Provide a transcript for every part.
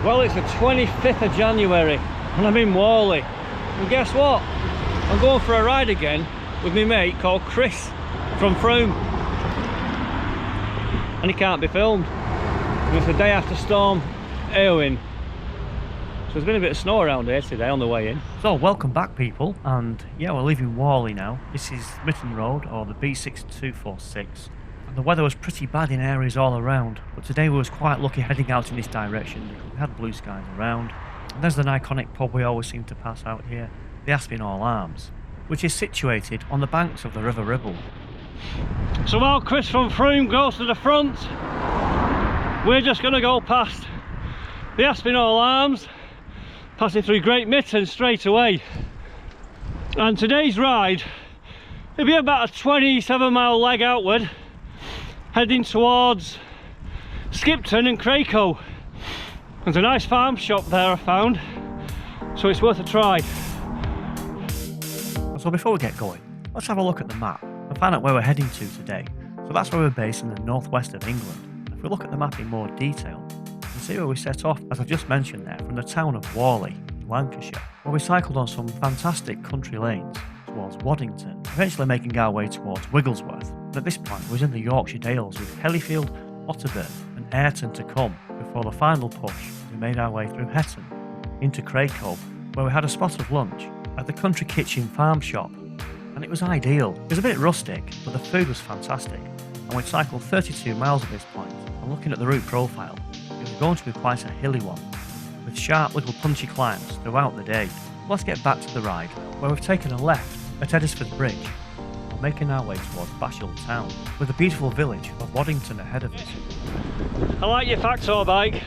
Well, it's the 25th of January and I'm in Whalley. And guess what? I'm going for a ride again with my mate called Chris from Frome. And he can't be filmed. And it's the day after Storm Eowyn. So there's been a bit of snow around here today on the way in. So welcome back, people, and yeah, we're leaving Whalley now. This is Mitton Road, or the B6246. And the weather was pretty bad in areas all around, but today we was quite lucky heading out in this direction. We had blue skies around. And there's an iconic pub we always seem to pass out here, the Aspinall Arms, which is situated on the banks of the River Ribble. So while Chris from Frome goes to the front, we're just going to go past the Aspinall Arms, passing through Great Mitton straight away. And today's ride, it'll be about a 27-mile leg outward, heading towards Skipton and Cracoe. There's a nice farm shop there I found, so it's worth a try. So before we get going, let's have a look at the map and find out where we're heading to today. So that's where we're based, in the northwest of England. If we look at the map in more detail, you can see where we set off, as I've just mentioned there, from the town of Whalley, Lancashire, where we cycled on some fantastic country lanes towards Waddington, eventually making our way towards Wigglesworth. At this point we was in the Yorkshire Dales with Hellifield, Otterburn and Ayrton to come, before the final push we made our way through Hetton into Cracoe, where we had a spot of lunch at the Country Kitchen farm shop, and it was ideal. It was a bit rustic, but the food was fantastic, and we'd cycled 32 miles at this point, and looking at the route profile, it was going to be quite a hilly one, with sharp little punchy climbs throughout the day. Let's get back to the ride, where we've taken a left at Eddisford Bridge, and making our way towards Bashall town, with the beautiful village of Waddington ahead of us. I like your Factor bike.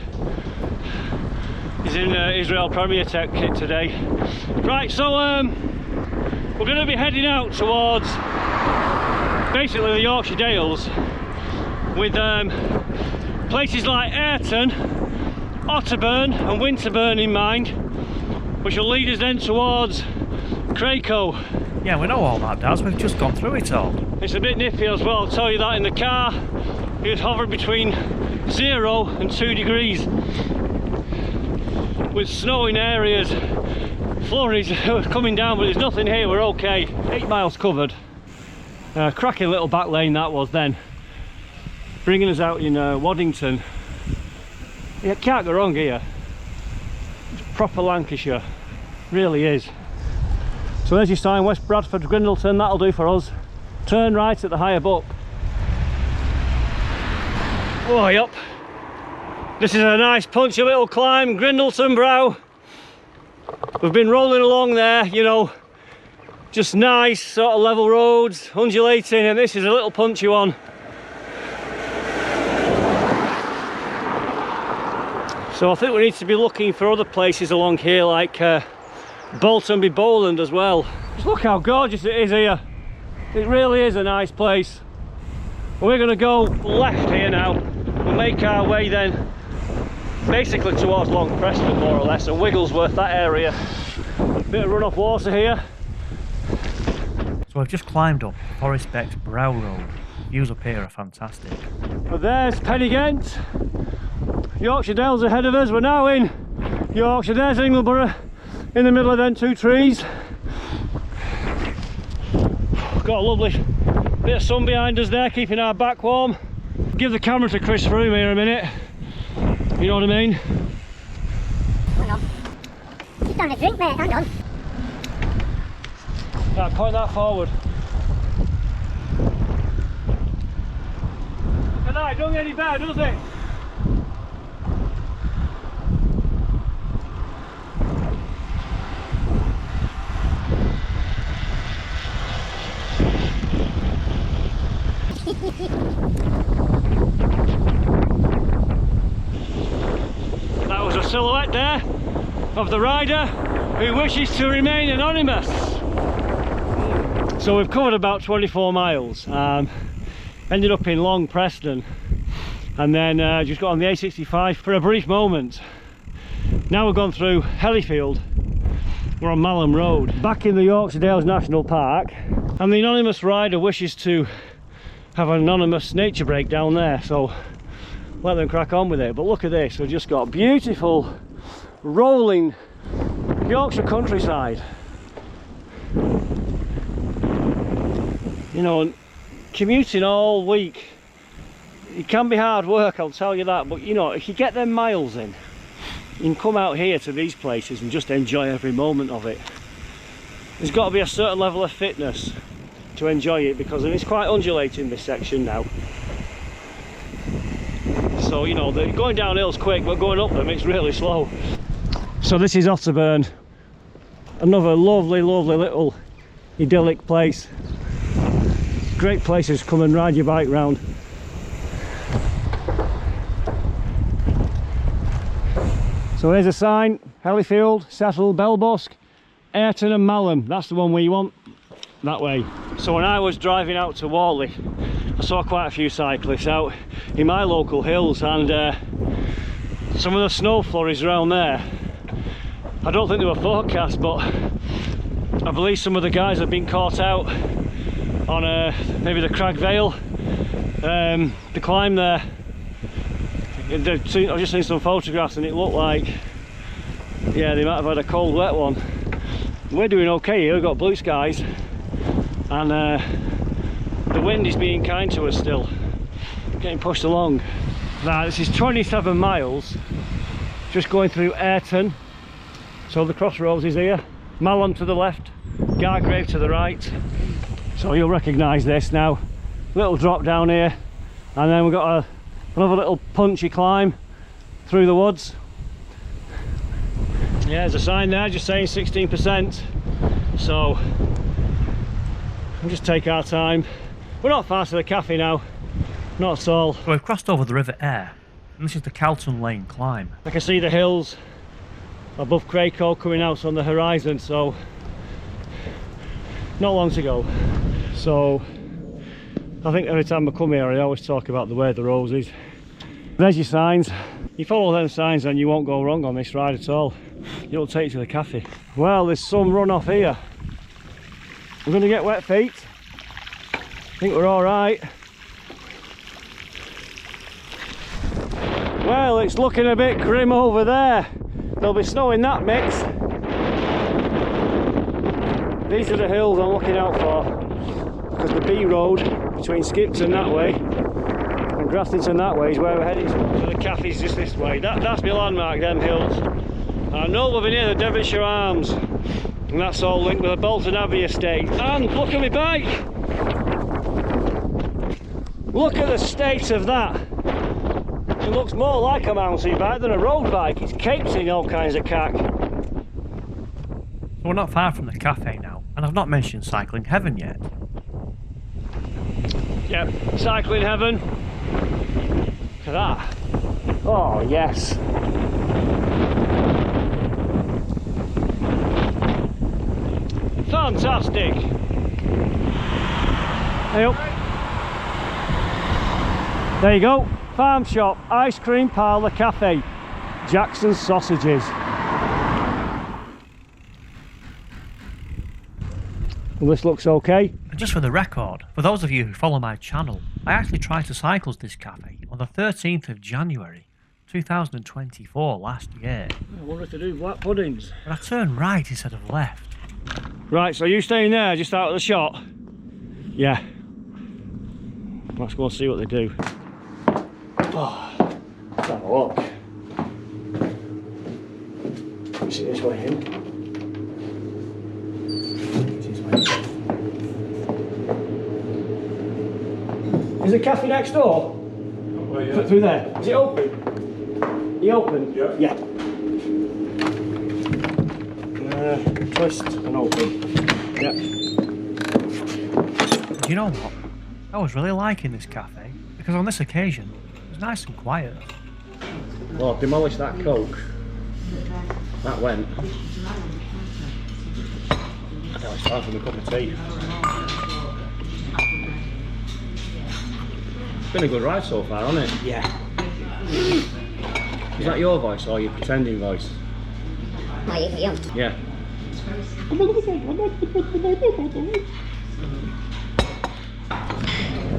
He's in Israel Premier Tech kit today. Right, so we're going to be heading out towards basically the Yorkshire Dales, with places like Ayrton, Otterburn and Winterburn in mind, which will lead us then towards Cracoe. Yeah, we know all that, Daz. We've just gone through it all. It's a bit nippy as well, I'll tell you that. In the car, it was hovering between 0 and 2 degrees. With snow in areas, flurries coming down, but there's nothing here, we're okay. 8 miles covered. Cracking little back lane that was then. Bringing us out in Waddington. Yeah, can't go wrong here. It's proper Lancashire, really is. So there's your sign, West Bradford, Grindleton, that'll do for us. Turn right at the higher buck. Way up. This is a nice punchy little climb, Grindleton Brow. We've been rolling along there, you know, just nice sort of level roads, undulating, and this is a little punchy one. So I think we need to be looking for other places along here, like Boltonby Bowland as well. Just look how gorgeous it is here. It really is a nice place. We're going to go left here now and make our way then basically towards Long Preston, more or less, and Wigglesworth, that area. Bit of runoff water here. So I've just climbed up Forest Beck's Brow Road. Views up here are fantastic. But there's Pennines. Yorkshire Dales ahead of us. We're now in Yorkshire. There's Ingleborough in the middle of them 2 trees. Got a lovely bit of sun behind us there, keeping our back warm. Give the camera to Chris Frome here a minute. You know what I mean? Hang on. Just having a drink, mate. Hang on. Right, point that forward. Good night. Don't get any better, does it? That was a silhouette there of the rider who wishes to remain anonymous. So we've covered about 24 miles, ended up in Long Preston, and then just got on the A65 for a brief moment. Now we've gone through Hellifield, we're on Malham Road, back in the Yorkshire Dales National Park, and the anonymous rider wishes to have an anonymous nature break down there, so let them crack on with it. But look at this, we've just got beautiful rolling Yorkshire countryside. You know, commuting all week, it can be hard work, I'll tell you that, but you know, if you get them miles in, you can come out here to these places and just enjoy every moment of it. There's got to be a certain level of fitness to enjoy it, because it's quite undulating, this section now. So, you know, going down hills quick, but going up them it's really slow. So this is Otterburn, another lovely, lovely little idyllic place. Great places to come and ride your bike round. So here's a sign: Hellifield, Settle, Belbusk, Ayrton and Malham. That's the one we want, that way. So when I was driving out to Whalley, I saw quite a few cyclists out in my local hills, and some of the snow flurries around there, I don't think they were forecast, but I believe some of the guys have been caught out on maybe the Crag Vale, the climb there. I've just seen some photographs and it looked like, yeah, they might have had a cold wet one. We're doing okay here, we've got blue skies, and the wind is being kind to us still, getting pushed along. Now this is 27 miles, just going through Ayrton, so the crossroads is here, Malham to the left, Gargrave to the right, so you'll recognise this now. Little drop down here, and then we've got another little punchy climb through the woods. Yeah, there's a sign there just saying 16%, so we'll just take our time. We're not far to the cafe now, not at all. So we've crossed over the River Aire, and this is the Calton Lane climb. I can see the hills above Cracoe coming out on the horizon, so not long to go. So I think every time I come here I always talk about the way the road is. There's your signs. You follow them signs and you won't go wrong on this ride at all. It'll take you to the cafe. Well, there's some runoff here. We're going to get wet feet. I think we're alright. Well, it's looking a bit grim over there. There'll be snow in that mix. These are the hills I'm looking out for, because the B road between Skipton that way and Graftington that way is where we're heading. So the cafe's just this way. That's my landmark, them hills. And I know we've been near the Devonshire Arms, and that's all linked with the Bolton Abbey estate. And look at my bike! Look at the state of that! It looks more like a mountain bike than a road bike. It's caked in all kinds of cack. We're not far from the cafe now, and I've not mentioned cycling heaven yet. Yep, cycling heaven. Look at that. Oh yes. Fantastic. Hey up. There you go. Farm shop, ice cream parlour, cafe, Jackson's sausages. Well, this looks okay. And just for the record, for those of you who follow my channel, I actually tried to cycle this cafe on the 13th of January 2024 last year. I wonder if they do black puddings. But I turned right instead of left. Right, so you staying there just out of the shot? Yeah. Let's go and see what they do. Oh, let's have a look. Is it this way in? Is the cafe next door? Oh, yeah. Through there. Is it open? You open? Yeah. Yeah. Twist and open. Yeah. Do you know what? I was really liking this cafe, because on this occasion, it was nice and quiet. Well, I've demolished that Coke. That went. Now it's time for me a cup of tea. It's been a good ride so far, hasn't it? Yeah. Is that your voice or your pretending voice? No, you. Yeah.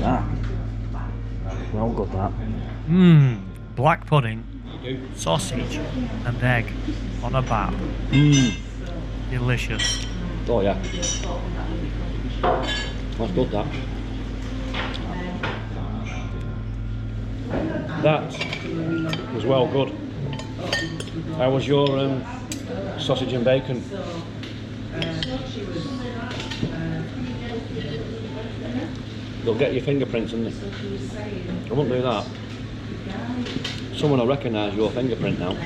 Ah. Well good that. Black pudding sausage and egg on a bap. Delicious. Oh yeah. That's good, that. That was well good. How was your sausage and bacon? They'll get your fingerprints in it. I won't do that. Someone will recognise your fingerprint now.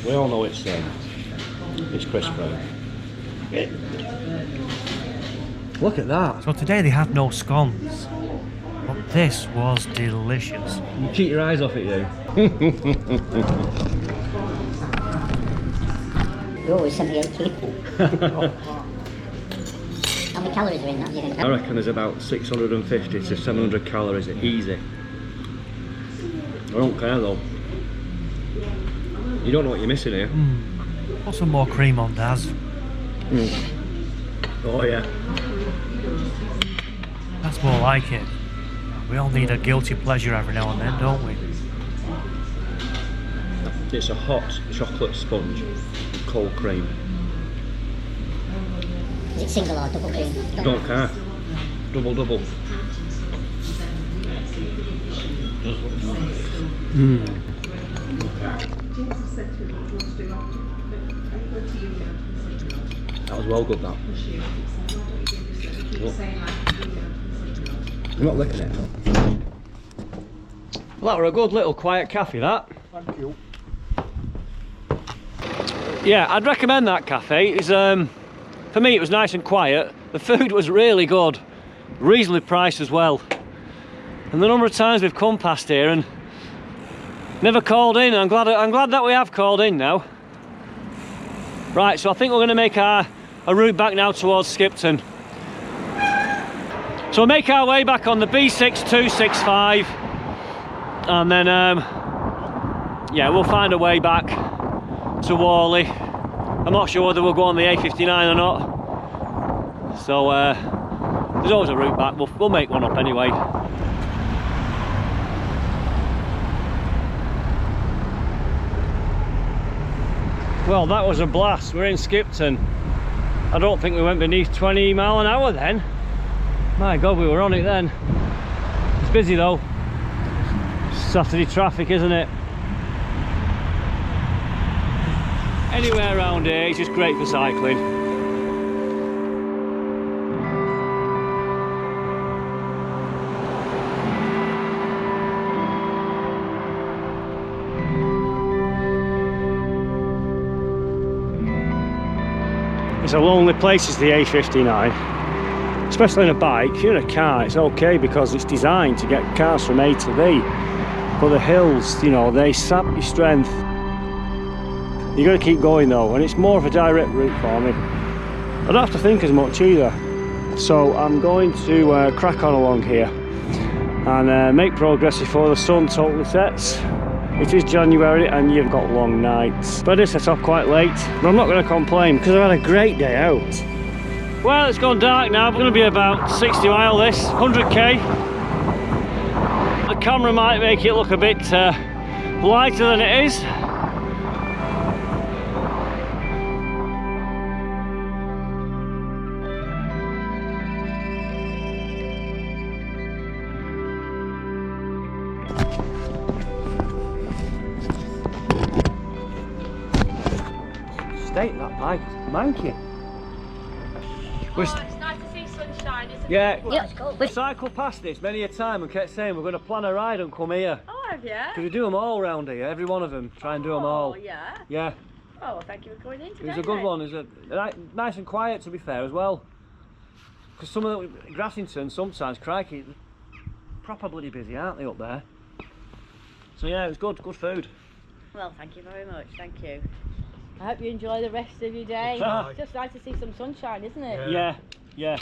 We all know it's crisp fry. Look at that. So today they had no scones, but this was delicious. You keep your eyes off it, you. Oh, it's 78 How many calories are in that? You think? I reckon there's about 650 to 700 calories easy. I don't care though. You don't know what you're missing here. Put some more cream on, Daz. Oh yeah. That's more like it. We all need a guilty pleasure every now and then, don't we? It's a hot chocolate sponge with cold cream. Is it single or double cream? Don't care. Double. That was well good, that. I'm not licking it. Well, that were a good little quiet cafe, that. Thank you. Yeah, I'd recommend that cafe. It's, for me, it was nice and quiet. The food was really good, reasonably priced as well. And the number of times we've come past here and never called in. I'm glad that we have called in now. Right, so I think we're going to make a route back now towards Skipton. So we'll make our way back on the B6265, and then yeah, we'll find a way back to Whalley. I'm not sure whether we'll go on the A59 or not. So there's always a route back. We'll make one up anyway. Well, that was a blast. We're in Skipton. I don't think we went beneath 20 mile an hour then. My God, we were on it then. It's busy though. Saturday traffic, isn't it? Anywhere around here is just great for cycling. It's a lonely place, is the A59. Especially on a bike. If you're in a car, it's okay because it's designed to get cars from A to B. But the hills, you know, they sap your strength. You've got to keep going though, and it's more of a direct route for me. I don't have to think as much either. So I'm going to crack on along here and make progress before the sun totally sets. It is January and you've got long nights. But I did set off quite late, but I'm not going to complain because I've had a great day out. Well, it's gone dark now. We're going to be about 60 mile this, 100k. The camera might make it look a bit lighter than it is. State that bike, it's manky. It's nice to see sunshine, isn't Yeah, it? Yeah, it's cold. we've cycled past this many a time and kept saying we're going to plan a ride and come here. Oh, have you? Because we do them all round here, every one of them, try and do them all. Oh, yeah. Yeah, Oh, well, thank you for coming in today. it was a good then. one. It was nice and quiet, to be fair, as well. Because some of the Grassington, sometimes, crikey, proper bloody busy, aren't they, up there? So yeah, it was good food. Well, thank you very much. Thank you. I hope you enjoy the rest of your day. It's just nice to see some sunshine, isn't it? Yeah.